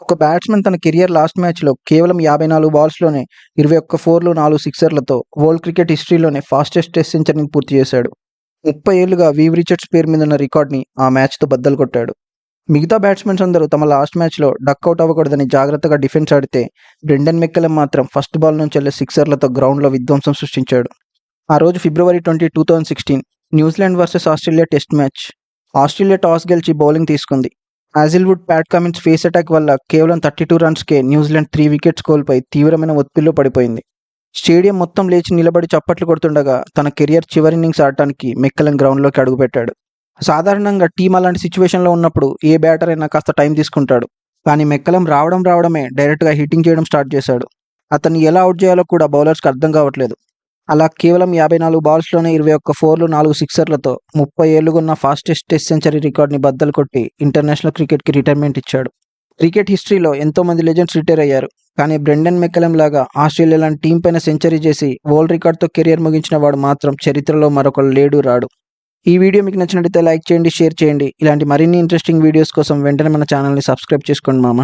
ఒక బ్యాట్స్‌మన్ తన career last మ్యాచ్‌లో కేవలం 54 బాల్స్‌లోనే 21 ఫోర్లు, 4 సిక్సర్లతో వరల్డ్ క్రికెట్ హిస్టరీలోనే ఫాస్టెస్ట్ టెస్ట్ సెంచరీని పూర్తి చేశాడు. 30 ఏళ్లుగా వివ్ రిచర్డ్స్ పేరు మీదున్న రికార్డ్‌ని ఆ మ్యాచ్‌తో బద్దలు కొట్టాడు. మిగతా బ్యాట్స్‌మెన్స్ అందరూ తమ లాస్ట్ మ్యాచ్‌లో డకౌట్ అవ్వకూడదని జాగ్రత్తగా డిఫెన్స్ ఆడితే, బ్రెండన్ మెక్కలమ్ మాత్రం ఫస్ట్ బాల్ నుంచెల్లే సిక్సర్లతో గ్రౌండ్‌లో విధ్వంసం సృష్టించాడు. ఆ రోజు ఫిబ్రవరి 20, 2016 New Zealand versus Australia test match. Australia toss గెలిచి బౌలింగ్ తీసుకుంది. Hazlewood, Pat Cummins face attack వల్ల కేవలం 32 రన్స్‌కే న్యూజిలాండ్ 3 వికెట్స్ కోల్పోయి తీవ్రమైన ఒత్తిడిలో పడిపోయింది. స్టేడియం మొత్తం లేచి నిలబడి చప్పట్లు కొడుతుండగా తన కెరియర్ చివరి ఇన్నింగ్స్ ఆడటానికి మెక్కలమ్ గ్రౌండ్‌లోకి అడుగుపెట్టాడు. సాధారణంగా టీమ్ అలాంటి సిచ్యువేషన్‌లో ఉన్నప్పుడు ఏ బ్యాటర్ అయినా కాస్త టైం తీసుకుంటాడు. కానీ మెక్కలమ్ రావడమే డైరెక్ట్‌గా హిట్టింగ్ చేయడం స్టార్ట్ చేశాడు. అతన్ని ఎలా ఔట్ చేయాలో కూడా బౌలర్స్‌కి అర్థం కావట్లేదు. అలా కేవలం 54 బాల్స్‌లోనే 21 ఫోర్లు, 4 సిక్సర్లతో 30 ఏళ్లుగున్న ఫాస్టెస్ట్ టెస్ట్ సెంచరీ రికార్డ్‌ని బద్దలు కొట్టి ఇంటర్నేషనల్ క్రికెట్‌కి రిటైర్మెంట్ ఇచ్చాడు. క్రికెట్ హిస్టరీలో ఎంతోమంది లెజెండ్స్ రిటైర్ అయ్యారు. కానీ బ్రెండన్ మెక్కలమ్ లాగా ఆస్ట్రేలియా లాంటి టీమ్ పైన సెంచరీ చేసి వరల్డ్ రికార్డ్‌తో కెరియర్ ముగించిన వాడు మాత్రం చరిత్రలో మరొకడు లేడు, రాడు. ఈ వీడియో మీకు నచ్చినట్లయితే లైక్ చేయండి, షేర్ చేయండి. ఇలాంటి మరిన్ని ఇంట్రెస్టింగ్ వీడియోస్ కోసం వెంటనే మన ఛానల్‌ని సబ్స్క్రైబ్ చేసుకోండి మామ.